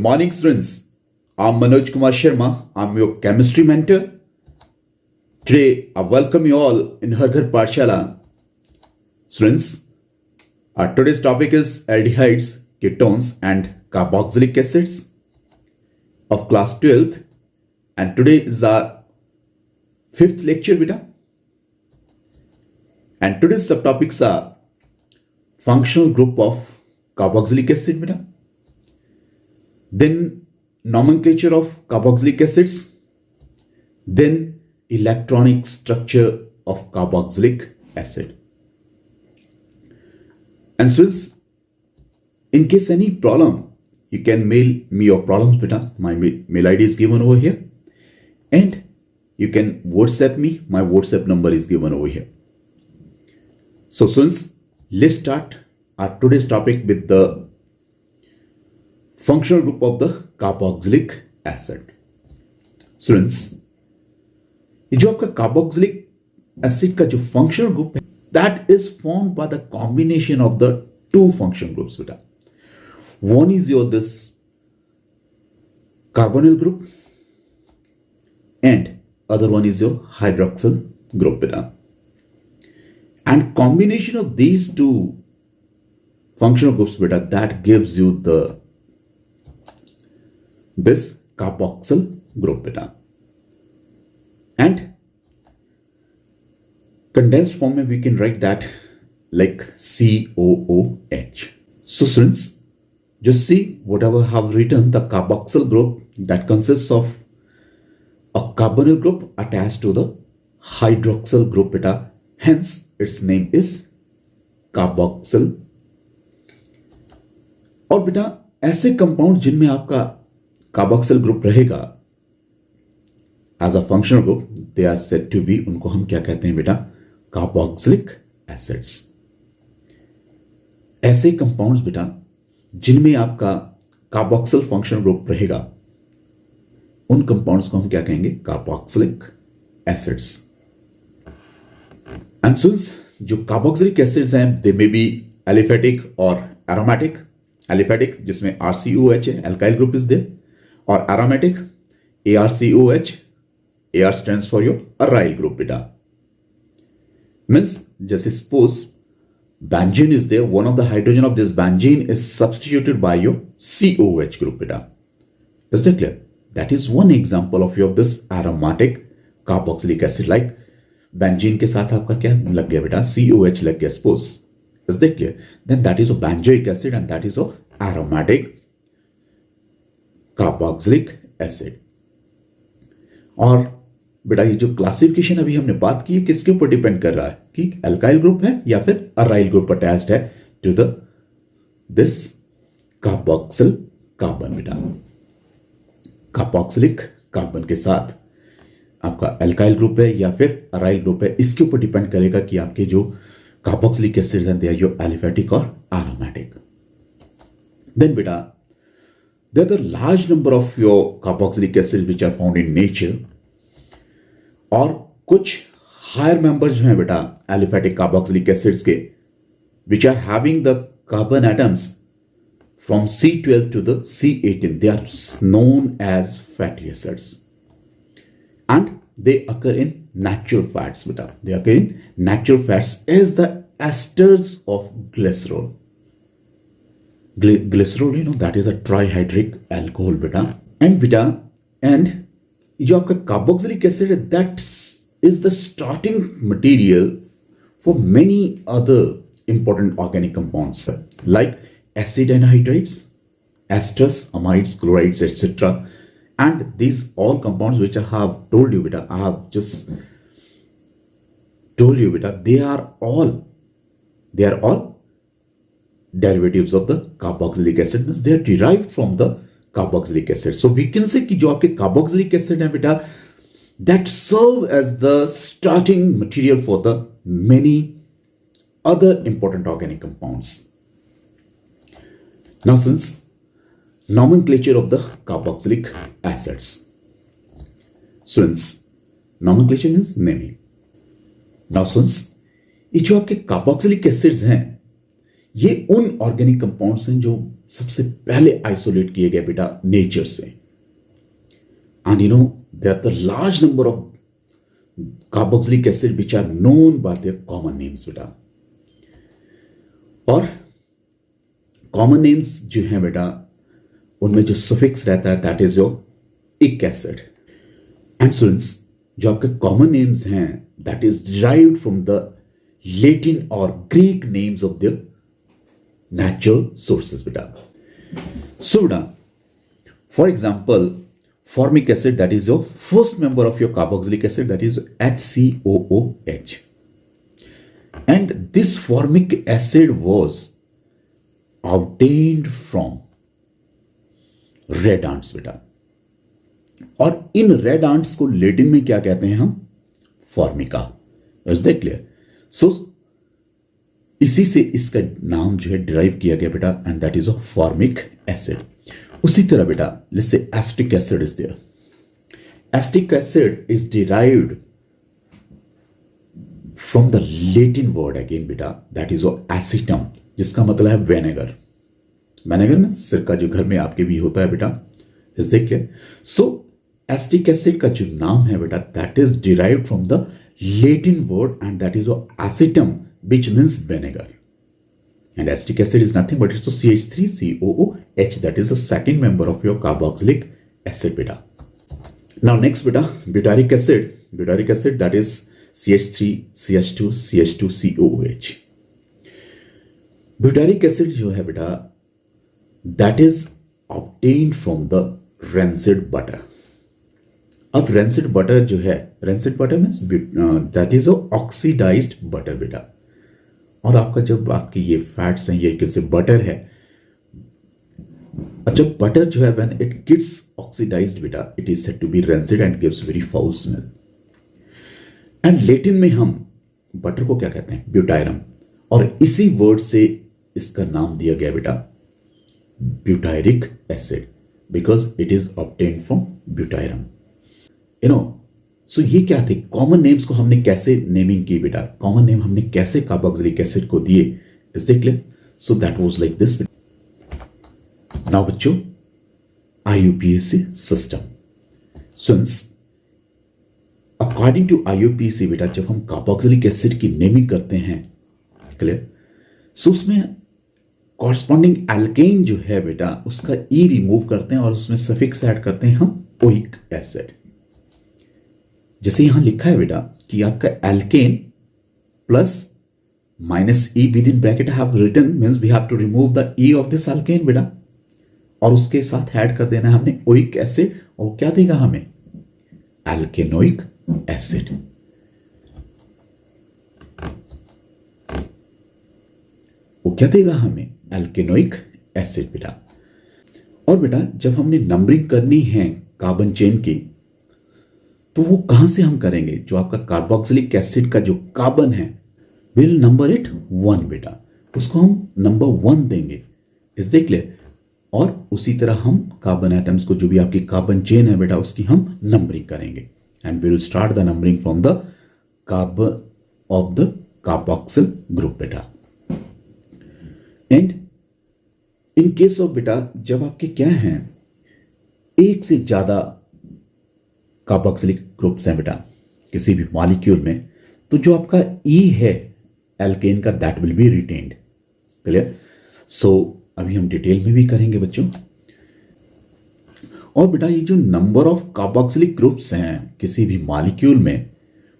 morning, students. I'm Manoj Kumar Sharma. I'm your chemistry mentor. Today, I welcome you all in Har Ghar Pathshala. Students, our today's topic is aldehydes, ketones, and carboxylic acids of class 12th. And today is our fifth lecture, beta. And today's subtopics are functional group of carboxylic acid, beta. Then nomenclature of carboxylic acids, then electronic structure of carboxylic acid. And students, in case any problem, you can mail me your problems, beta. My mail ID is given over here. And you can WhatsApp me. My WhatsApp number is given over here. So students, let's start our today's topic with the functional group of the carboxylic acid. Students, ये जो आपका carboxylic acid का जो functional group है, that is formed by the combination of the two functional groups, beta. One is your this carbonyl group and other one is your hydroxyl group, beta. And combination of these two functional groups, beta, that gives you this carboxyl group, beta. And condensed form we can write that like COOH. So students, just see whatever I have written, the carboxyl group that consists of a carbonyl group attached to the hydroxyl group, beta. Hence its name is carboxyl. और बेटा ऐसे compound जिनमें आपका carboxyl group रहेगा as a functional group, they are said to be, उनको हम क्या कहते हैं बेटा? Carboxylic acids. ऐसे कंपाउंड्स बेटा जिनमें आपका कार्बोक्सिल फंक्शनल ग्रुप रहेगा, उन कंपाउंड्स को हम क्या कहेंगे? Carboxylic acids. एंड सिंस जो कार्बोक्सिलिक एसिड्स हैं, दे मे बी एलिफेटिक और एरोमेटिक. एलिफेटिक जिसमें RCOH है, अल्काइल ग्रुप इज देयर, और aromatic ARCOH. AR stands for your aryl group, beta. Means जैसे suppose benzene is there, one of the hydrogen of this benzene is substituted by your COH group, beta. Is that clear? That is one example of your this aromatic carboxylic acid. Like benzene के साथ आपका क्या लग गया बेटा? COH लग गया, suppose. Is that clear? Then that is a benzoic acid and that is a aromatic carboxylic acid. और बेटा ये जो क्लासिफिकेशन अभी हमने बात की है, किसके ऊपर डिपेंड कर रहा है कि अल्काइल ग्रुप है या फिर अराइल ग्रुप अटैच्ड है टू दिस कार्बोक्सिल कार्बन, बेटा. कार्बोक्सिलिक कार्बन के साथ आपका अल्काइल ग्रुप है या फिर अराइल ग्रुप है, इसके ऊपर डिपेंड करेगा कि आपके जो carboxylic acids and they are your aliphatic or aromatic. Then beta, there are the large number of your carboxylic acids which are found in nature, और कुछ higher members जो हैं बेटा aliphatic carboxylic acids के, which are having the carbon atoms from C12 to the C18. They are known as fatty acids. And they occur in natural fats, beta. They occur in natural fats as the esters of glycerol. Glycerol, you know, that is a trihydric alcohol, beta. And beta, and जो आपका carboxylic acid है, that is the starting material for many other important organic compounds like acid anhydrides, esters, amides, chlorides, etc. And these all compounds which I have told you, beta, I have just told you, beta, they are all derivatives of the carboxylic acid. Means they are derived from the carboxylic acid. So we can say कि जो आपके carboxylic acid है बेटा, that serve as the starting material for the many other important organic compounds. Now since nomenclature of the carboxylic acids. Students, nomenclature means naming. Now students, ये जो आपके carboxylic acids हैं, ये उन ऑर्गेनिक कंपाउंड्स हैं जो सबसे पहले आइसोलेट किए गए बेटा नेचर से। And you know there are the large number of carboxylic acid which are known by their common names बेटा। और कॉमन नेम्स जो हैं बेटा उनमें जो सफिक्स रहता है that is your ic acid. And students जो आपके कॉमन नेम्स हैं that is derived from the Latin और Greek names of the natural sources बेटा। सो बेटा for example formic acid, that is your first member of your carboxylic acid, that is HCOOH. And this formic acid was obtained from red ants बेटा। और इन red ants को Latin में क्या कहते हैं हम? Formica. Is that clear? So इसी से इसका नाम जो है डिराइव किया गया बेटा, and that is a formic acid. उसी तरह बेटा let's say acetic acid is there. Acetic acid is derived from the Latin word again बेटा, दैट इज एसिटम, जिसका मतलब है वेनेगर। वेनेगर में सिरका जो घर में आपके भी होता है बेटा, is that clear? So acetic acid का जो नाम है बेटा that is derived from the Latin word and that is एसिटम which means vinegar. And acetic acid is nothing but it's a CH3COOH, that is the second member of your carboxylic acid beta. Now next beta, butyric acid. Butyric acid that is CH3CH2CH2COOH. Butyric acid जो है बेटा that is obtained from the rancid butter. अब rancid butter जो है, rancid butter means that is a oxidized butter बेटा। और आपका जब आपके ये फैट्स हैं, ये कैसे बटर है, अच्छा बटर जो है व्हेन इट गेट्स ऑक्सीडाइज्ड बेटा it is said to be rancid and gives very foul smell. And Latin में हम बटर को क्या कहते हैं? ब्यूटायरम। और इसी वर्ड से इसका नाम दिया गया बेटा butyric acid, because it is obtained from butyrum. You know so ये क्या थे कॉमन नेम्स को हमने कैसे नेमिंग की बेटा, कॉमन नेम हमने कैसे कार्बोक्सिलिक एसिड को दिए, is that clear? So that was like this. Now बच्चों IUPAC system, since according to IUPAC बेटा जब हम कार्बोक्सिलिक एसिड की नेमिंग करते हैं, क्लियर, सो उसमें कॉरस्पॉन्डिंग एल्केन जो है बेटा उसका ई रिमूव करते हैं और उसमें सफिक्स ऐड करते हैं हम ओइक एसिड। जैसे यहां लिखा है बेटा कि आपका alkane plus minus E with in bracket have written means we have to remove the E of this alkane बेटा, और उसके साथ ऐड कर देना है हमने ओइक एसिड, और क्या देगा हमें? एल्केनोइक एसिड। वो क्या देगा हमें? एल्केनोइक एसिड बेटा। और बेटा जब हमने नंबरिंग करनी है कार्बन चेन की तो वो कहां से हम करेंगे? जो आपका कार्बोक्सिलिक एसिड का जो कार्बन है विल नंबर इट 1 बेटा, उसको हम नंबर 1 देंगे, इज दैट क्लियर? और उसी तरह हम कार्बन एटम्स को जो भी आपकी कार्बन चेन है बेटा उसकी हम नंबरिंग करेंगे, and we will start the numbering from the carbon of the carboxyl group बेटा। एंड इन केस ऑफ बेटा जब आपके क्या हैं एक से ज्यादा कार्बोक्सिलिक ग्रुप्स हैं बेटा किसी भी मॉलिक्यूल में, तो जो आपका ई है एल्केन का that will be retained, clear? So अभी हम डिटेल में भी करेंगे बच्चों। और बेटा ये जो नंबर ऑफ कार्बोक्सिलिक ग्रुप्स हैं किसी भी मॉलिक्यूल में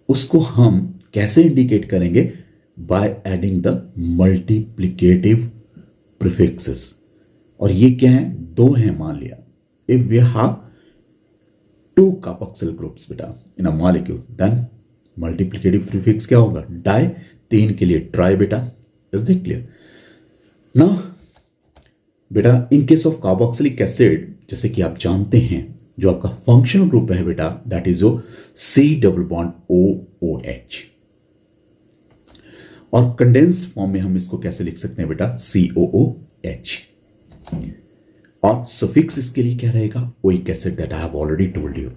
उसको हम कैसे इंडिकेट करेंगे? By adding the multiplicative prefixes. और ये क्या है? 2 हैं मान लिया। If we have 2 carboxyl groups बेटा in a molecule then multiplicative prefix क्या होगा? डाई, 3 के लिए ट्राई बेटा, इज दैट क्लियर? नाउ बेटा इन केस ऑफ कार्बोक्सिलिक एसिड जैसे कि आप जानते हैं जो आपका फंक्शनल ग्रुप है बेटा दैट इज योर C+OOH, और कंडेंस्ड फॉर्म में हम इसको कैसे लिख सकते हैं बेटा? COOH। और सफिक्स इसके लिए क्या रहेगा? Oic acid, that I have already told you.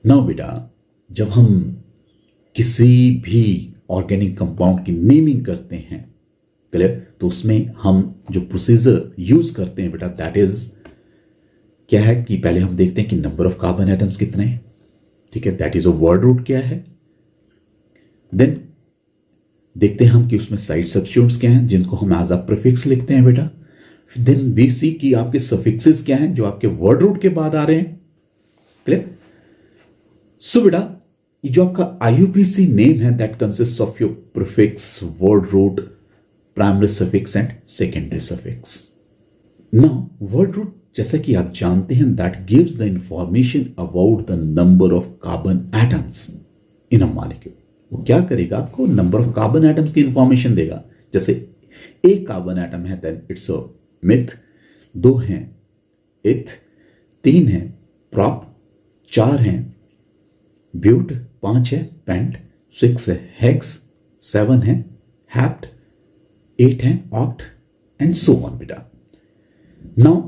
Now बेटा जब हम किसी भी ऑर्गेनिक कंपाउंड की नेमिंग करते हैं क्लियर? तो उसमें हम जो प्रोसीजर यूज करते हैं बेटा, दैट इज क्या है कि पहले हम देखते हैं कि नंबर ऑफ कार्बन एटम्स कितने हैं, ठीक है, दैट इज वर्ड रूट क्या है। देन देखते हैं हम कि उसमें साइड सब्स्टिट्यूट्स क्या हैं जिनको हम एज अ प्रीफिक्स लिखते हैं बेटा। देन वी सी कि आपके सफिक्सेस क्या हैं जो आपके वर्ड रूट के बाद आ रहे हैं। क्लियर? सो बेटा ये जो आपका आईयूपीसी नेम है that consist of your prefix, word root, primary suffix and secondary suffix. Now word root जैसा कि आप जानते हैं that gives the information about the number of carbon atoms in a molecule. वो क्या करेगा, आपको नंबर ऑफ कार्बन एटम्स की इंफॉर्मेशन देगा। जैसे एक कार्बन एटम है देन इट्स अ मिथ, दो हैं इथ, तीन है प्रॉप, चार हैं ब्यूट, पांच है पेंट, सिक्स है हेक्स, सेवन है हैप्ट, एट है ऑक्ट एंड सो ऑन बेटा। नाउ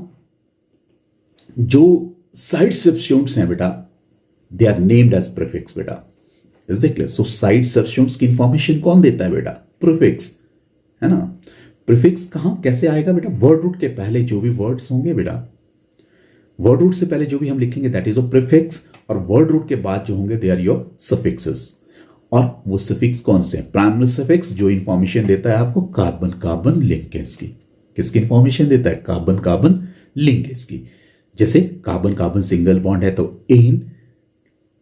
जो साइड सब्स्टिट्यूट्स हैं बेटा they are named as prefix बेटा। Is that clear? So side substitutes की इंफॉर्मेशन कौन देता है बेटा? प्रीफिक्स, है ना। प्रीफिक्स कहां कैसे आएगा बेटा? वर्ड रूट के पहले जो भी वर्ड्स होंगे बेटा, वर्ड रूट से पहले जो भी हम लिखेंगे दैट इज अ प्रीफिक्स, और वर्ड रूट के बाद जो होंगे दे आर योर सफिक्सेस। और वो सफिक्स कौन से हैं? प्राइमरी सफिक्स जो इंफॉर्मेशन देता है आपको कार्बन कार्बन लिंकेज की। किसकी इंफॉर्मेशन देता है? कार्बन कार्बन लिंकेज की। जैसे कार्बन कार्बन सिंगल बॉन्ड है तो ane,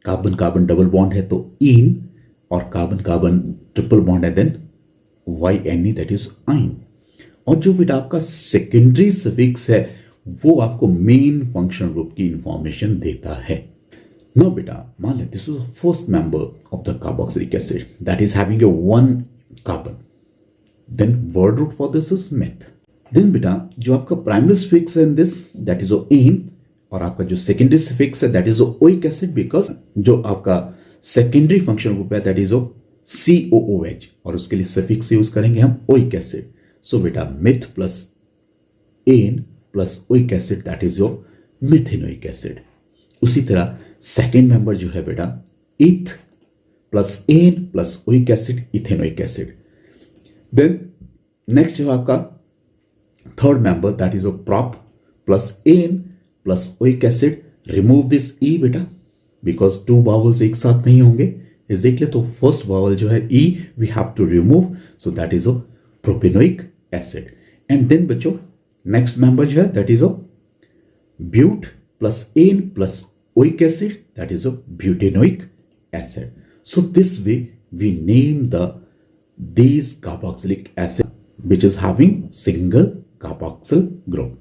carbon carbon double bond है तो इन, और कार्बन कार्बन ट्रिपल बॉन्ड है then Y N E that is yne. और जो बेटा आपका सेकेंडरी सफिक्स है वो आपको मेन फंक्शन ग्रुप की इंफॉर्मेशन देता है। नाउ बेटा मान लेते this is first member of the carboxylic acid that is having a one carbon, then word root for this is meth. Then बेटा जो आपका प्राइमरी सफिक्स है in this that is ane, और आपका जो सेकेंडरी सफिक्स है that is oic acid, because जो आपका सेकेंडरी फंक्शन ग्रुप है दैट इज COOH, और उसके लिए सफिक्स यूज करेंगे हम ओइक एसिड। सो बेटा meth plus N plus oic acid that is your methanoic acid. उसी तरह सेकेंड मेंबर जो है बेटा eth plus N plus oic acid ethanoic acid. Then next जो आपका third member that is prop plus N plus oic acid. Remove this E बेटा because to vowels एक साथ नहीं होंगे, इस देख ले तो फर्स्ट वावल जो है E we have to remove, so that is propanoic acid. And then बच्चों नेक्स्ट मेंबर जो है that is but plus N plus oic acid that is butanoic acid. So this way we name these carboxylic acid which is having single carboxyl group।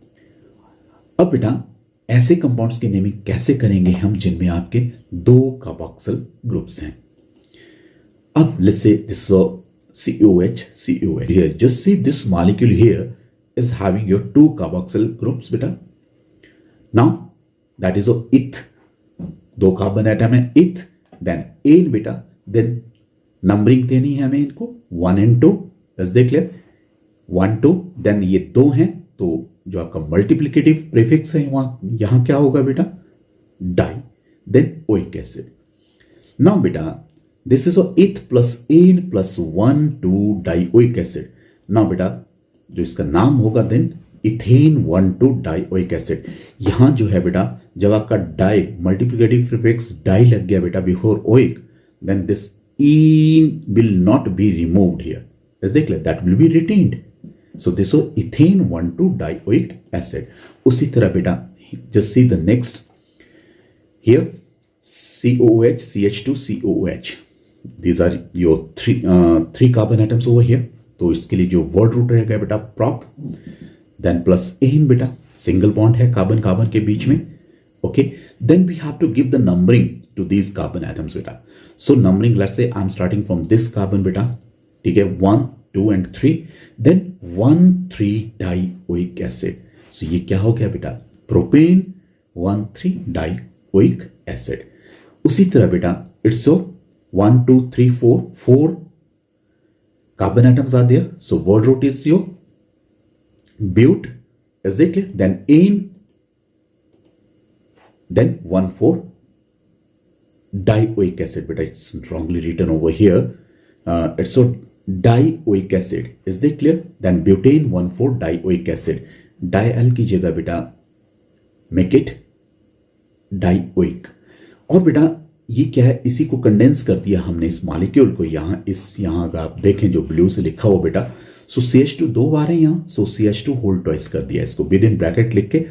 अब बेटा ऐसे compounds की naming कैसे करेंगे हम जिनमें आपके दो कार्बोक्सिल ग्रुप्स हैं। अब let's say this is COH here, just see this molecule here is having your two carboxyl groups बेटा। now that is eth, दो कार्बन एटम है eth, then एन बेटा, then नंबरिंग देनी है हमें इनको 1 and 2, let's देख ले 1 2, देन ये दो हैं तो जो आपका मल्टीप्लिकेटिव प्रीफिक्स है वहां यहां क्या होगा बेटा di, then oic acid. Now बेटा this is eth plus N plus 1 2 di oic acid. Now बेटा जो इसका नाम होगा then ethane 1 2 di oic acid. यहां जो है बेटा जब आपका डाई मल्टीप्लिकेटिव प्रीफिक्स डाई लग गया बेटा before oic, then this ene will not be removed here, as देख ले that will be retained, so this is ethane 1 2 dioic acid। उसी तरह बेटा just see the next here COOH CH2 COOH, these are your three carbon atoms over here। तो इसके लिए जो word root रहेगा बेटा prop, then plus एन बेटा सिंगल बॉन्ड है कार्बन कार्बन के बीच में, okay, then we have to give the numbering to these carbon atoms beta। so numbering let's say I'm starting from this carbon beta, ठीक है 1 2 and 3, then 1 3 dioic acid। so ये क्या हो गया बेटा प्रोपेन 1 3 dioic acid। उसी तरह बेटा it's so 1 2 3 4 carbon atoms are there, so word root is your but, exactly, then ane, then 1 4 dioic acid, but it's wrongly written over here, it's so dioic acid, is this clear? Then butane 1,4 dioic acid, diol की जगह बेटा make it dioic. और बेटा ये क्या है, इसी को कंडेंस कर दिया हमने इस मॉलिक्यूल को, यहां अगर आप देखें जो ब्लू से लिखा हुआ बेटा, सो CH2 दो बार है यहां, सो CH2 होल ट्वाइस कर दिया इसको विद इन ब्रैकेट लिख के,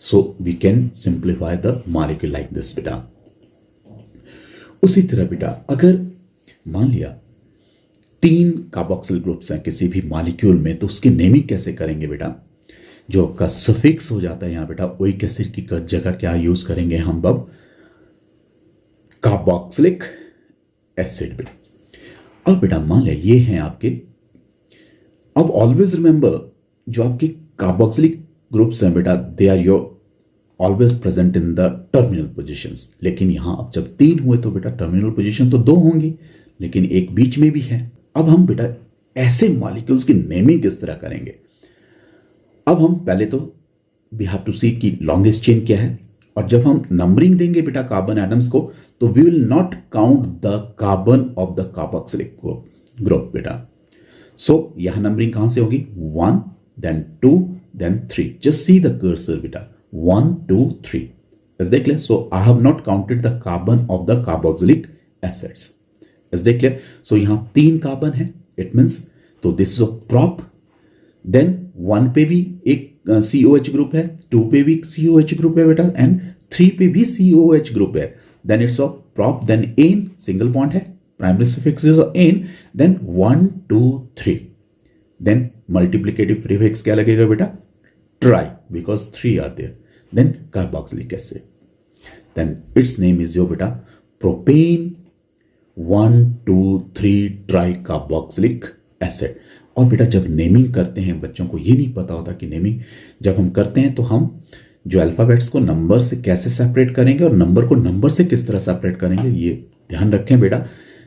so we can simplify the molecule like this बेटा। उसी तरह बेटा अगर मान लिया 3 कार्बोक्सिल ग्रुप्स हैं किसी भी मॉलिक्यूल में, तो उसकी नेमिंग कैसे करेंगे बेटा? जो आपका सफिक्स हो जाता है यहां बेटा, ओइक एसिड की जगह क्या यूज करेंगे हम? अब कार्बोक्सिलिक एसिड बेटा। अब बेटा मान लिया ये हैं आपके, अब ऑलवेज रिमेंबर जो आपके कार्बोक्सिलिक ग्रुप्स हैं बेटा, they are your always present in the terminal positions. लेकिन यहां अब जब 3 हुए तो बेटा टर्मिनल पोजीशन तो 2 होंगी, लेकिन एक बीच में भी है। अब हम बेटा ऐसे मॉलिक्यूल्स की नेमिंग किस तरह करेंगे? अब हम पहले तो वी हैव टू सी कि लॉन्गेस्ट चेन क्या है, और जब हम नंबरिंग देंगे बेटा कार्बन एटम्स को, तो we will not count the carbon of the carboxylic group बेटा। सो यहां नंबरिंग कहां से होगी? 1 then 2 then 3। Just see the cursor बेटा, 1 2 3, is that clear? So I have not counted the carbon of the carboxylic acids, is that clear? So यहां 3 carbon है, it means तो this is a prop. Then 1 पे भी एक COH group है, 2 पे भी COH ग्रुप है बेटा, एंड 3 पे भी COH ग्रुप है। Then it's a prop, then an single bond है, primary suffix is an, then 1 2 3, then multiplicative prefix क्या लगेगा बेटा? Tri, because 3 are there, then carboxylic acid, then it's name is your बेटा propane 1 2 3 tri carboxylic acid. और बेटा जब naming करते हैं, बच्चों को ये नहीं पता होता कि नेमिंग जब हम करते हैं तो हम जो अल्फाबेट्स को नंबर से कैसे सेपरेट करेंगे और नंबर को नंबर से किस तरह सेपरेट करेंगे, ये ध्यान रखें बेटा।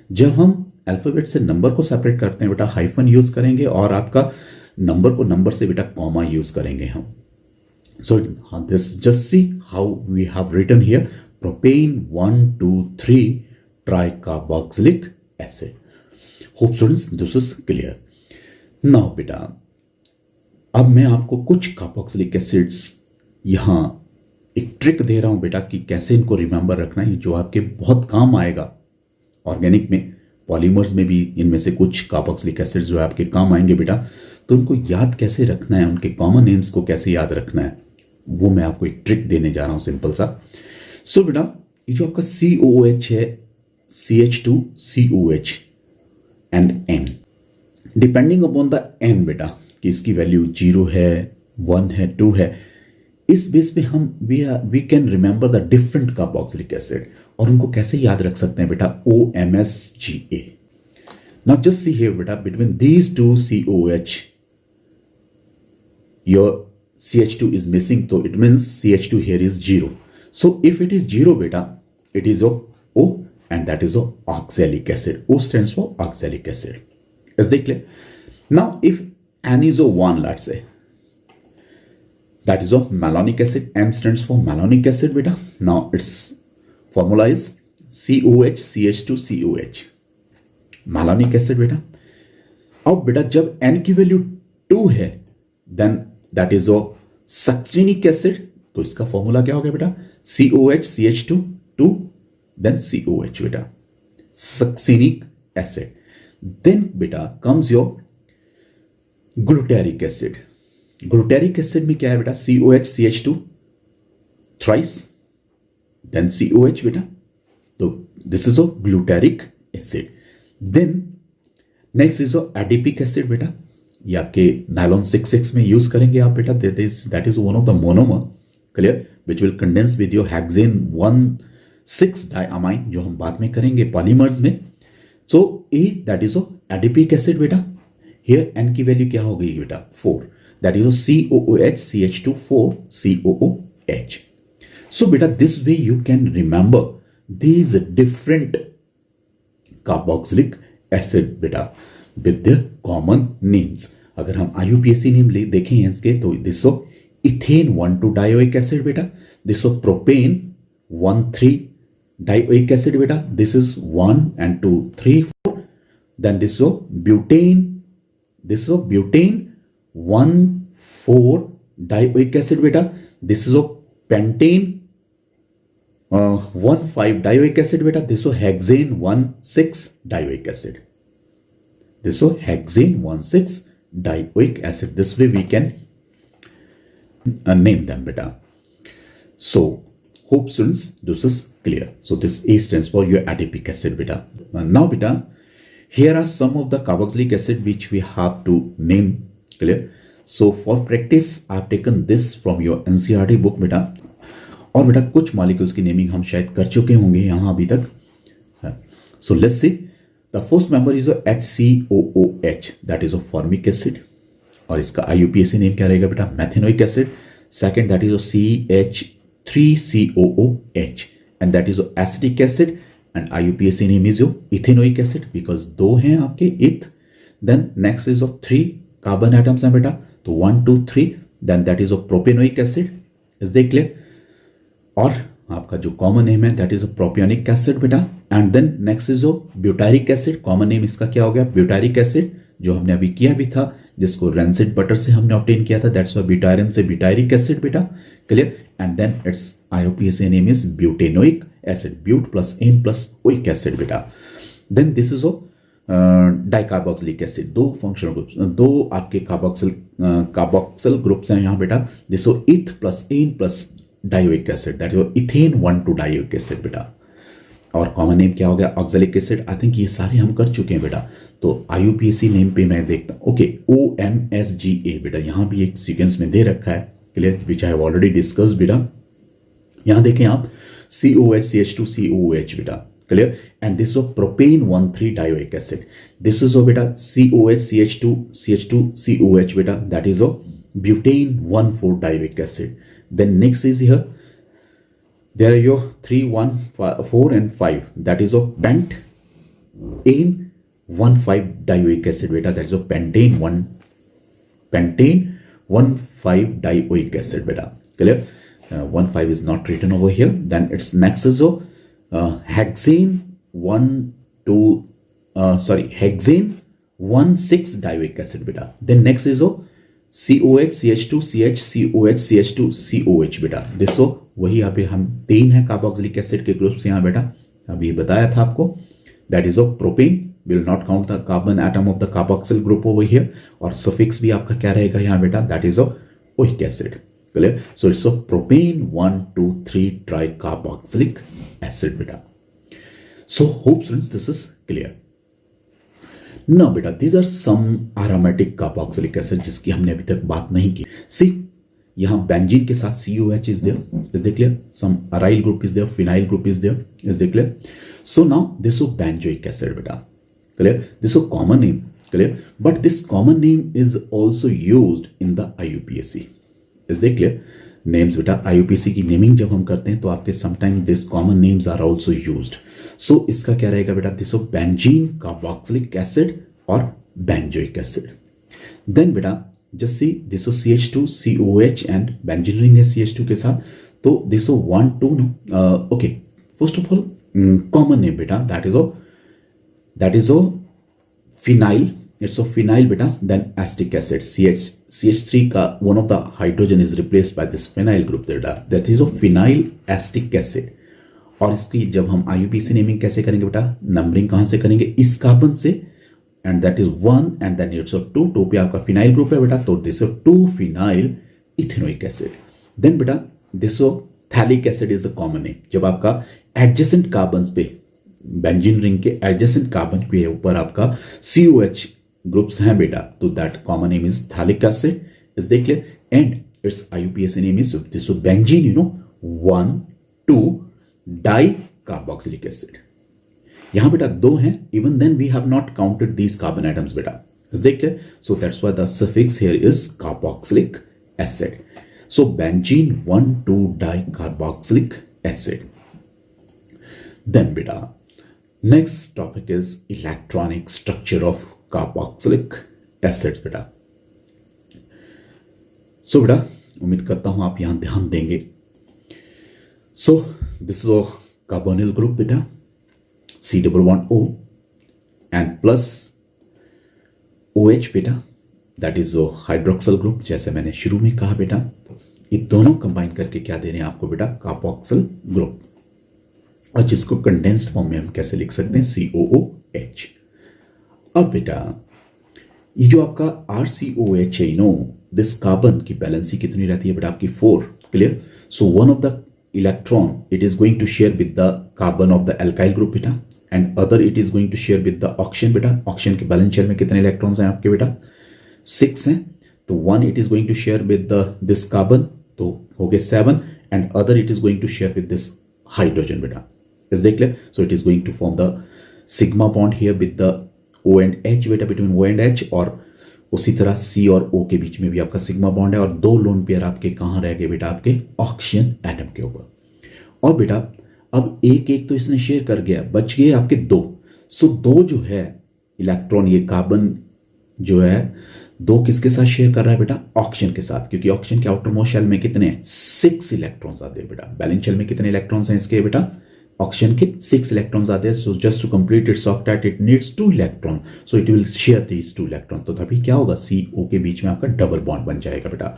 जब हम अल्फाबेट से नंबर को सेपरेट करते हैं बेटा, हाइफन यूज करेंगे, और आपका नंबर को नंबर से बेटा कॉमा यूज करेंगे हम। So this just see how we have written here propane 1 2 3 tri carboxylic acid. Hope students this is clear. Now बेटा अब मैं आपको कुछ कार्बोक्सिलिक एसिड्स यहां एक ट्रिक दे रहा हूं बेटा कि कैसे इनको रिमेंबर रखना है, जो आपके बहुत काम आएगा ऑर्गेनिक में, पॉलीमर्स में भी इनमें से कुछ कार्बोक्सिलिक एसिड्स जो है आपके काम आएंगे बेटा। तो उनको याद कैसे रखना है, उनके कॉमन नेम्स को कैसे याद रखना है, वो मैं आपको एक ट्रिक देने जा रहा हूं सिंपल सा। सो बेटा ये जो आपका COOH है, CH2 COH and N, depending upon the N बेटा कि इसकी वैल्यू 0 है, 1 है, 2 है, इस बेस पे हम we can remember the different carboxylic acid, और उनको कैसे याद रख सकते हैं बेटा? OMSGA। Now just see here बेटा, between these 2 COH your CH2 is missing, so it means CH2 here is 0. So if it is 0 beta, it is O, and that is oxalic acid. O stands for oxalic acid. Is that clear? Now if N is 1, let's say, that is malonic acid. M stands for malonic acid beta. Now its formula is COH CH2 COH, malonic acid beta. अब बेटा जब N की value 2 है, then that is succinic acid, तो इसका formula क्या हो गया बेटा? COH CH2 2 देन COH बेटा, सक्सिनिक एसिड। देन बेटा comes your glutaric acid. Glutaric acid में क्या है बेटा? COH CH2 thrice then COH बेटा, तो this is glutaric acid. Then next is adipic acid बेटा, ये आपके नायलॉन 6 में यूज करेंगे आप बेटा, that is one of the monomer, clear, which will condense with your hexane 1,6 diamine, जो हम बाद में करेंगे पॉलीमर्स में। सो ए दैट इज एडिपिक एसिड बेटा, हियर एन की वैल्यू क्या हो गई बेटा? 4, that is COOH CH2 4 COOH। सो बेटा this way you can remember these different carboxylic acid बेटा with their common names। अगर हम IUPAC नेम देखें इसके, तो दिस इथेन 1,2 डायोइक एसिड बेटा, दिस प्रोपेन 1,3 डायोइक एसिड बेटा, this is 1 and 2 3 4 then this is butane, this is butane 1,4 dioic acid beta, this is pentane 1,5 dioic acid beta, this is hexane 1,6 dioic acid, this is hexane 1,6 dioic acid. This way we can name them beta. So hope students this is clear. So this A stands for your adipic acid beta. Now beta, here are some of the carboxylic acid which we have to name. Clear? So for practice I have taken this from your NCERT book beta. और बेटा कुछ molecules की naming हम शायद कर चुके होंगे यहाँ अभी तक. So let's see. The first member is HCOOH, that is formic acid. और इसका IUPAC नेम क्या रहेगा बेटा? Methanoic acid. Second that is CH3COOH and that is acetic acid, and IUPAC name is ethanoic acid because दो हैं आपके eth. Then next is 3 carbon atoms हैं बेटा, तो 1 2 3. Then that is propanoic acid. Is they clear? और आपका जो common name है दैट इज प्रोपियोनिक एसिड बेटा. And then next is butyric acid. Common name इसका क्या हो गया? ब्यूटारिक एसिड, जो हमने अभी किया भी था, जिसको रेंसिड बटर से हमने ऑब्टेन किया था. दैट्स व्हाई ब्यूटारियम से ब्यूटारिक एसिड बेटा. Clear? And then it's IUPAC name is butanoic acid. But plus N plus oic acid बेटा. Then this is dicarboxylic acid. दो फंक्शनल ग्रुप्स, दो आपके कार्बोक्सिल ग्रुप्स हैं यहाँ बेटा. This eth plus N plus dioic acid, that is ethane 1,2 dioic acid बेटा. और common name क्या हो गया? Oxalic acid. आई थिंक ये सारे हम कर चुके हैं बेटा. तो IUPAC नेम पे मैं देखता हूं. ओके, OMSGA बेटा, यहां भी एक सीक्वेंस में दे रखा है. Clear? Which I have already discussed बेटा. यहां देखें आप COH CH2 COOH बेटा. Clear? And this is propane 1,3 dioic acid. This is बेटा COH CH2 CH2 COH बेटा, that is butane 1,4 dioic acid. Then next is here, there are your 3, 1, 4 and 5. That is pentane 1,5 dioic acid beta. That is pentane 1,5 dioic acid beta. Clear? 1,5 is not written over here. Then it's next is hexane 1,6 dioic acid beta. Then next is COH CH2 CH COH CH2 COH बेटा. दिसो वही यहाँ पे हम 3 है carboxylic acid के groups यहाँ बेटा. अभी बताया था आपको. That is propane. Will not count the carbon atom of the carboxyl group over here. और सफिक्स भी आपका क्या रहेगा यहाँ बेटा? That is oic acid. Clear? So it's propane 1 2 3 tri carboxylic acid बेटा. So hope students this is clear. ना बेटा, these are some aromatic carboxylic acid जिसकी हमने अभी तक बात नहीं की. सी, यहां बेंजीन के साथ COH is there. Is they clear? Some aryl group is there, phenyl group is there. Is they clear? So now this is benzoic acid बेटा. Clear? This is common name. Clear? But this common name is also used in the IUPAC. Is they clear? Names बेटा, IUPAC की naming जब हम करते हैं तो आपके sometime this common names are also used. So इसका क्या रहेगा बेटा? दिस बेंजीन कार्बोक्सिलिक एसिड और बेंजोइक एसिड. देन बेटा just see this CH2 COH and benzene ring है CH2 के साथ. तो this 1 2 no. Okay, first of all common name बेटा, that is phenyl. It's phenyl बेटा. देन एसिटिक एसिड CH3 का one of the hydrogen is replaced by this phenyl group. That is phenyl acetic acid. और इसकी जब हम IUPAC naming कैसे करेंगे बेटा? नंबरिंग कहां से करेंगे? इस कार्बन से. And that is 1 and then it's 2 पे आपका फिनाइल ग्रुप है बेटा. तो this 2 phenyl ethanoic acid. Then बेटा this phthalic acid is the common name. जब आपका एडजेसेंट कार्बन पे, बेंजीन रिंग के एडजेसेंट कार्बन के ऊपर आपका COH ग्रुप्स हैं बेटा, तो that common name is phthalic acid. Is they clear? And it's IUPAC name is this benzene 1 2 di carboxylic acid. यहां बेटा 2 हैं. Even then we have not counted these carbon atoms बेटा. Is they clear? So that's why the suffix here is carboxylic acid. So benzene 1 2 di carboxylic acid. Then बेटा next topic is electronic structure of carboxylic acids बेटा. So बेटा उम्मीद करता हूं आप यहां ध्यान देंगे. So this is a carbonyl group beta, C double bond O. And plus OH बेटा, दैट इज जो हाइड्रोक्सल ग्रुप, जैसे मैंने शुरू में कहा बेटा, ये दोनों कंबाइन करके क्या दे रहे हैं आपको बेटा, कार्बोक्सिल ग्रुप, और जिसको कंडेंस्ड फॉर्म में हम कैसे लिख सकते हैं, COOH। अब बेटा ये जो आपका RCOH है, दिस कार्बन की बैलेंसी कितनी रहती है बेटा आपकी 4, clear. So one of the electron it is going to share with the carbon of the alkyl group बेटा, and other it is going to share with the oxygen बेटा। Oxygen के valence shell में कितने electrons हैं आपके बेटा, 6 हैं, तो 1 it is going to share with this carbon, तो हो गए 7, and other it is going to share with this hydrogen बेटा। Is that clear? So it is going to form the sigma bond here with the O and H बेटा, between O and H, और उसी तरह C और O के बीच में भी आपका सिग्मा बॉन्ड है, और 2 लोन पेयर आपके कहां रह गए बेटा, आपके ऑक्सीजन एटम के ऊपर। और बेटा अब एक एक तो इसने शेयर कर गया, बच गए आपके 2। सो 2 जो है इलेक्ट्रॉन, ये कार्बन जो है 2 किसके साथ शेयर कर रहा है बेटा, ऑक्सीजन के साथ, क्योंकि ऑक्सीजन के आउटर मोस्ट शेल में कितने 6 इलेक्ट्रॉन्स आते हैं बेटा। बैलेंस शेल में कितने इलेक्ट्रॉन्स हैं इसके बेटा, ऑक्सीजन के 6 इलेक्ट्रॉन्स आते हैं। So just to complete its octet it needs 2 electron, so it will share these 2 electron, तो तभी क्या होगा, CO के बीच में आपका डबल बॉन्ड बन जाएगा बेटा।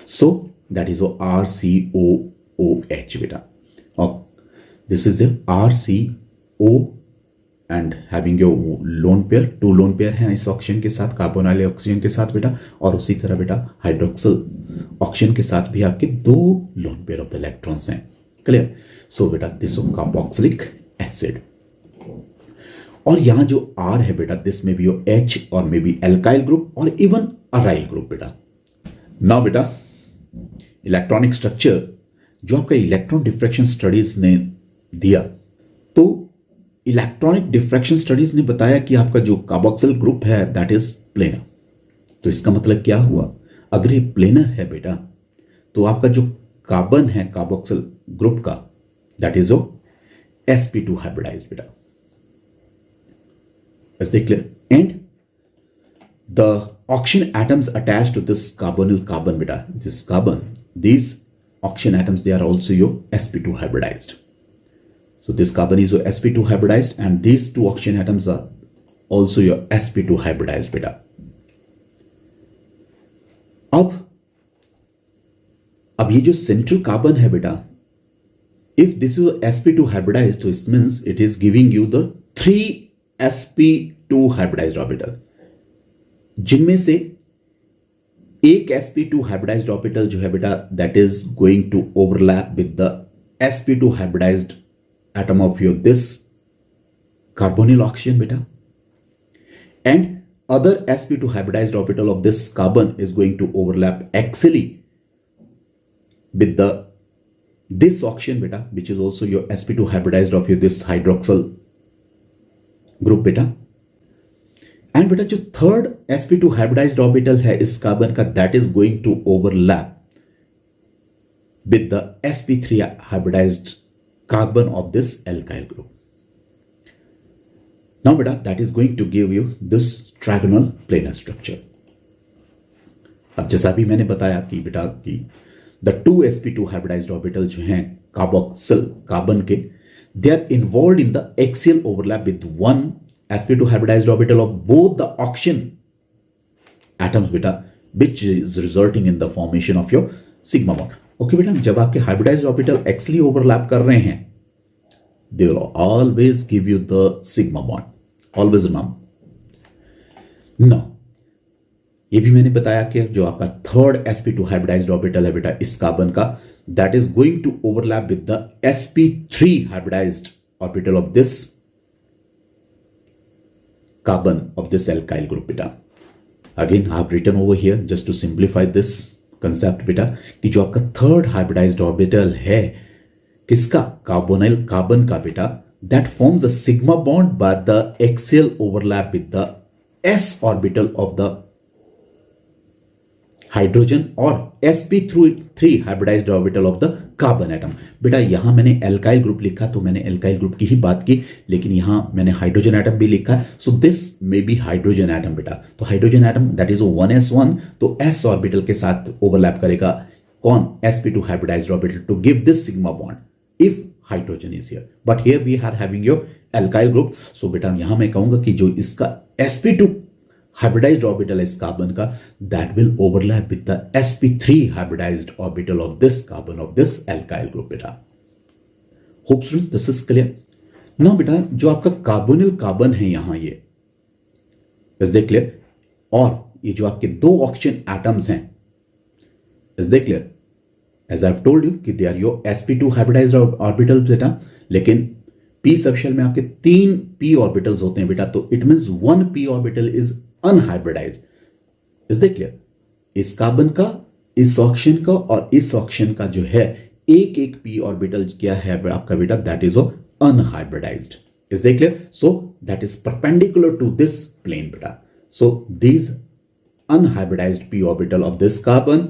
सो दैट इज RCOOH बेटा, और this is the RCO and having your lone pair, 2 lone pair हैं इस ऑक्सीजन के साथ, कार्बन वाले ऑक्सीजन के साथ बेटा, और उसी तरह बेटा हाइड्रोक्सिल ऑक्सीजन के साथ भी आपके 2 lone pair of the electrons हैं, क्लियर। सो बेटा दिस कार्बोक्सिलिक एसिड, और यहां जो R है बेटा, दिस में भी हो H और मे बी एल्काइल ग्रुप और इवन अराइल ग्रुप बेटा। नाउ बेटा इलेक्ट्रॉनिक स्ट्रक्चर जो आपका इलेक्ट्रॉन डिफ्रैक्शन स्टडीज ने दिया, तो इलेक्ट्रॉनिक डिफ्रैक्शन स्टडीज ने बताया कि आपका जो कार्बोक्सिल ग्रुप है दैट इज प्लेनर। तो इसका मतलब क्या हुआ, अगर ये प्लेनर है बेटा, तो आपका जो कार्बन है कार्बोक्सिल ग्रुप का, that is sp2 hybridized beta. Is that clear? And the oxygen atoms attached to this carbonyl carbon beta, this carbon, these oxygen atoms, they are also your sp2 hybridized. So this carbon is your sp2 hybridized, and these 2 oxygen atoms are also your sp2 hybridized beta. अब ये जो central carbon है बेटा, if this is sp2 hybridized, so it means it is giving you the 3 sp2 hybridized orbital, जिनमें से एक sp2 hybridized orbital जो है बेटा, that is going to overlap with the sp2 hybridized atom of your this carbonyl oxygen beta, and other sp2 hybridized orbital of this carbon is going to overlap axially with the this oxygen beta, which is also your sp2 hybridized of your this hydroxyl group beta, and beta जो third sp2 hybridized orbital है इस carbon का, that is going to overlap with the sp3 hybridized carbon of this alkyl group. Now beta that is going to give you this trigonal planar structure. अब जैसा भी मैंने बताया कि बेटा कि the 2 sp2 hybridized orbital जो हैं कार्बोक्सिल कार्बन के, they are involved in the axial overlap with 1 sp2 hybridized orbital of both the oxygen atoms beta, which is resulting in the formation of your sigma bond. Okay बेटा, जब आपके hybridized orbital axially overlap कर रहे हैं, they will always give you the sigma bond, always remember. Now ये भी मैंने बताया कि जो आपका थर्ड sp2 हाइब्रिडाइज्ड ऑर्बिटल है बेटा इस कार्बन का, that is going to overlap with the sp3 hybridized orbital of this carbon of this alkyl group बेटा. Again I have written over here just to simplify this concept बेटा, कि जो आपका third hybridised orbital है किसका, carbonyl carbon का बेटा, that forms a sigma bond by the axial overlap with the s orbital of the hydrogen और sp3 hybridized orbital of the carbon atom. बेटा यहां मैंने एल्काइल ग्रुप लिखा तो मैंने एल्काइल ग्रुप की ही बात की, लेकिन यहां मैंने हाइड्रोजन एटम भी लिखा है. So this may be hydrogen atom बेटा. तो hydrogen atom that is 1s1, तो s ऑर्बिटल के साथ ओवरलैप करेगा कौन, sp2 hybridized orbital to give this sigma bond. If hydrogen is here, but here we are having your alkyl group. So बेटा यहां मैं कहूंगा कि जो इसका sp2 hybridized orbital is carbon का, that will overlap with the sp3 hybridized orbital of this carbon of this alkyl group beta. Hope students this is clear. Now बेटा जो आपका कार्बोनिल कार्बन है यहां ये, इज दे क्लियर? और ये जो आपके दो ऑक्सीजन एटम्स हैं, is they clear? As I have told you कि they are your sp2 hybridized orbitals बेटा, लेकिन p सबशेल में आपके 3 p ऑर्बिटल्स होते हैं बेटा, तो it means 1 p orbital is unhybridised. Is they clear? इस कार्बन का, इस ऑक्सीजन का और इस ऑक्सीजन का जो है एक एक p ऑर्बिटल क्या है आपका बेटा, that is unhybridized. Is that clear? So that is perpendicular to this plane beta. So these unhybridized p orbital of this carbon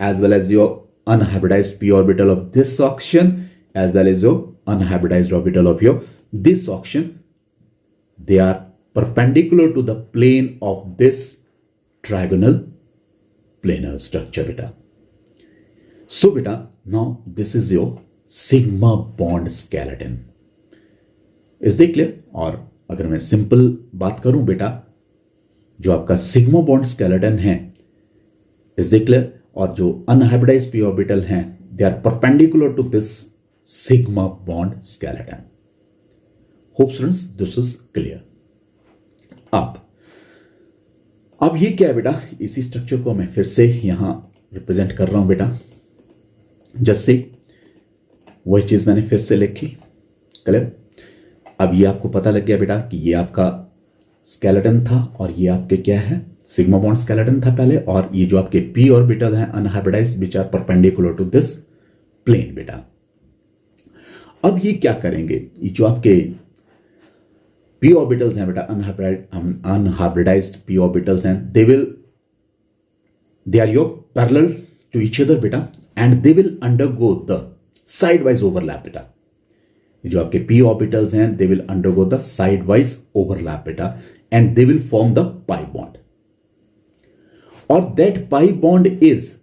as well as your unhybridized p orbital of this oxygen as well as your unhybridized orbital of your this oxygen, they are perpendicular to the plane of this trigonal planar structure beta. So beta, now this is your sigma bond skeleton. Is they clear? और अगर मैं simple बात करूं बेटा, जो आपका sigma bond skeleton है, is they clear? और जो अनहाइब्रिडाइज्ड p ऑर्बिटल हैं, they are perpendicular to this sigma bond skeleton. Hope students this is clear. अब ये क्या है बेटा, इसी स्ट्रक्चर को मैं फिर से यहां रिप्रेजेंट कर रहा हूं बेटा, जैसे वही चीज मैंने फिर से लिखी. क्लियर? अब ये आपको पता लग गया बेटा कि ये आपका स्केलेटन था और ये आपके क्या है, सिग्मा बॉन्ड स्केलेटन था पहले, और ये जो आपके p ऑर्बिटल हैं unhybridized which are perpendicular to this plane बेटा. अब ये क्या करेंगे, ये जो आपके p ऑर्बिटल्स हैं बेटा, अनहाइब्रिडाइज्ड p ऑर्बिटल्स हैं, they are your parallel to each other बेटा, and they will undergo the side wise overlap बेटा. जो आपके p ऑर्बिटल्स हैं, they will undergo the side wise overlap बेटा, and they will form the pi bond. और that pi bond is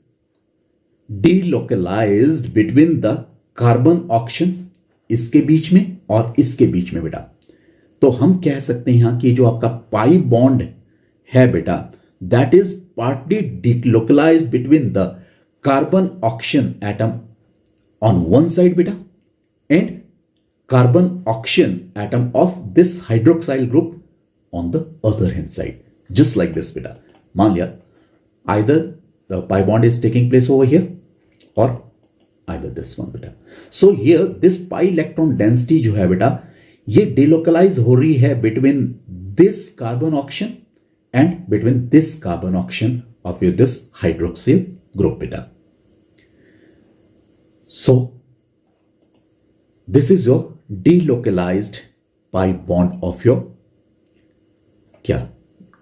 delocalized between the carbon oxygen, इसके बीच में और इसके बीच में बेटा. तो हम कह सकते हैं यहां कि जो आपका पाई बॉन्ड है बेटा, that is partly delocalized between the carbon oxygen atom on one side बेटा, and carbon oxygen atom of this hydroxyl group on the other hand side, just like this beta. मान लिया either the pi bond is taking place over here or either this one beta. So here this pi electron density जो है बेटा, ये delocalize हो रही है between this carbon oxygen and between this carbon oxygen of your this hydroxyl group beta. So this is your delocalized pi bond of your क्या,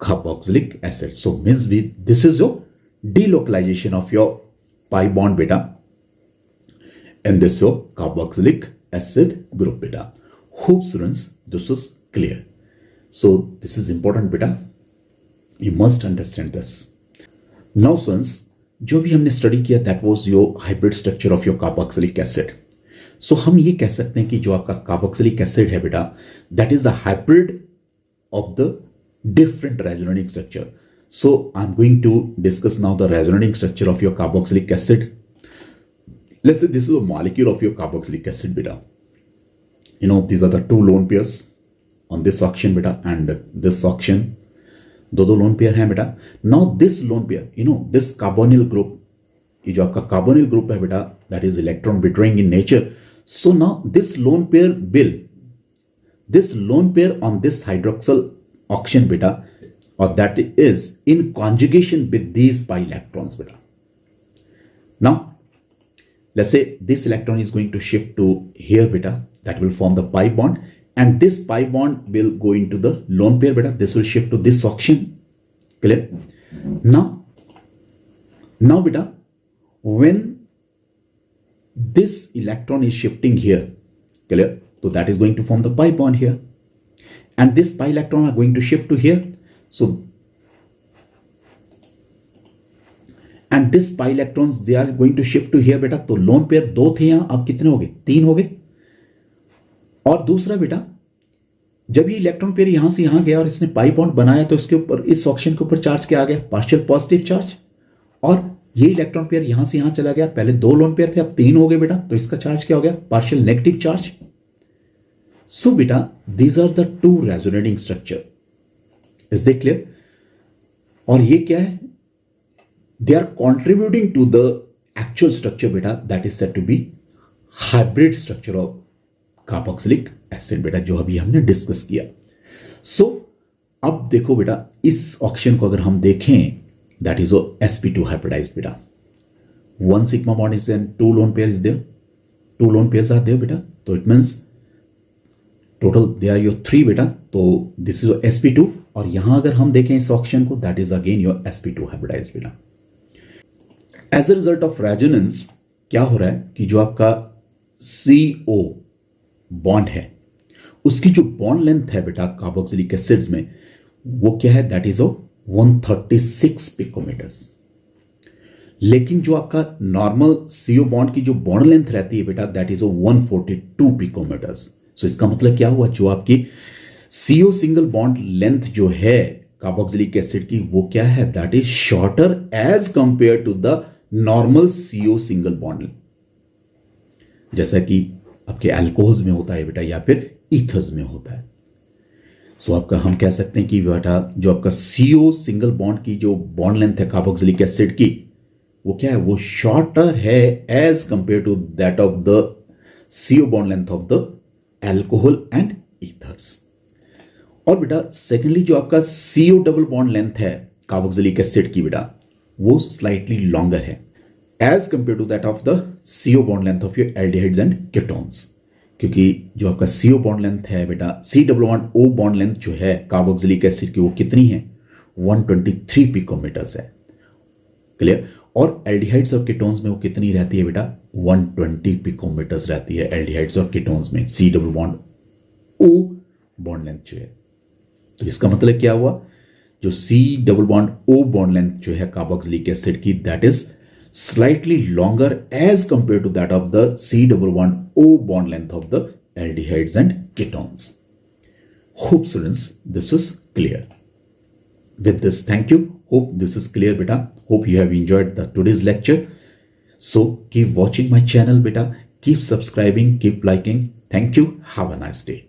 carboxylic acid. So means this is your delocalization of your pi bond beta and this your carboxylic acid group beta. Hope students this is clear. So this is important beta, you must understand this. Now students, जो भी हमने study किया that was your hybrid structure of your carboxylic acid. सो हम ये कह सकते हैं कि जो आपका कार्बोक्सिलिक एसिड है बेटा, that is the hybrid of the different resonating structure. So I am going to discuss now the resonating structure of your carboxylic acid. Let's say this is a molecule of your carboxylic acid बेटा. You know these are the 2 lone pairs on this oxygen बेटा and this oxygen, दो lone pair हैं बेटा. Now this lone pair, you know this carbonyl group, ये जो आपका carbonyl group है बेटा, that is electron withdrawing in nature. So now this lone pair on this hydroxyl oxygen beta, or that is in conjugation with these pi electrons beta. Now let's say this electron is going to shift to here beta, that will form the pi bond, and this pi bond will go into the lone pair beta, this will shift to this oxygen. Clear? Now beta, when this electron is shifting here, clear? So that is going to form the pi bond here, and this pi electron are going to shift to here. So and this pi electrons they are going to shift to here बेटा. तो lone pair 2 थे यहां, अब कितने हो गए? 3 हो गए. और दूसरा बेटा, जब ये इलेक्ट्रॉन पेयर यहां से यहां गया और इसने पाई बॉन्ड बनाया तो इसके ऊपर, इस ऑक्सीजन के ऊपर चार्ज क्या आ गया? Partial positive charge. और ये इलेक्ट्रॉन पेयर यहां से यहां चला गया, पहले 2 लोन पेयर थे, अब 3 हो गए बेटा, तो इसका चार्ज क्या हो गया? Partial negative charge. सो बेटा, these are the 2 resonating structure. Is that clear? और ये क्या है? They are contributing to the actual structure बेटा, that is said to be hybrid structure of carboxylic acid बेटा, जो अभी हमने डिस्कस किया। सो अब देखो बेटा, इस ऑक्सीजन को अगर हम देखें, दैट इज sp2 हाइब्रिडाइज्ड बेटा, 1 sigma bond is there, 2 lone pair is there, 2 lone pairs are there बेटा, तो it means total they are your 3 बेटा, तो दिस इज sp2। और यहां अगर हम देखें इस ऑक्सीजन को, that is again your sp2 hybridized बेटा। As a result of resonance क्या हो रहा है कि जो आपका CO बॉन्ड है, उसकी जो बॉन्ड लेंथ है बेटा कार्बोक्सिलिक एसिड्स में, वो क्या है? That is 136 picometres. लेकिन जो आपका नॉर्मल CO बॉन्ड की जो बॉन्ड लेंथ रहती है बेटा, दैट इज 142 पिकोमीटर्स। सो इसका मतलब क्या हुआ? जो आपकी CO सिंगल बॉन्ड लेंथ जो है कार्बोक्सिलिक एसिड की, वो क्या है? That is shorter as compared to the normal CO single bond, जैसा कि आपके अल्कोहल्स में होता है बेटा, या फिर ईथर्स में होता है। सो आपका हम कह सकते हैं कि बेटा जो आपका CO सिंगल बॉन्ड की जो बॉन्ड लेंथ है कार्बोक्सिलिक एसिड की, वो क्या है? वो शॉर्टर है as compared to that of the CO bond length of the alcohol and ethers. और बेटा सेकेंडली, जो आपका CO डबल बॉन्ड लेंथ है कार्बोक्सिलिक एसिड की बेटा, वो स्लाइटली लॉन्गर है as compared to that of the CO bond length of your aldehydes and ketones. क्योंकि जो आपका CO बॉन्ड लेंथ है बेटा, C double bond O bond length जो है कार्बोक्सिलिक एसिड की, वो कितनी है? 123 पिकोमीटर्स है। क्लियर? और एल्डिहाइड्स और कीटोन्स में वो कितनी रहती है बेटा? 120 पिकोमीटर्स रहती है एल्डिहाइड्स और कीटोन्स में, C double bond O bond length जो है। तो इसका मतलब क्या हुआ? जो C double bond O bond length जो है कार्बोक्सिलिक एसिड की, that is slightly longer as compared to that of the C double bond O bond length of the aldehydes and ketones. Hope students this was clear. With this, thank you. Hope this is clear beta. Hope you have enjoyed the today's lecture. So keep watching my channel beta. Keep subscribing, keep liking. Thank you. Have a nice day.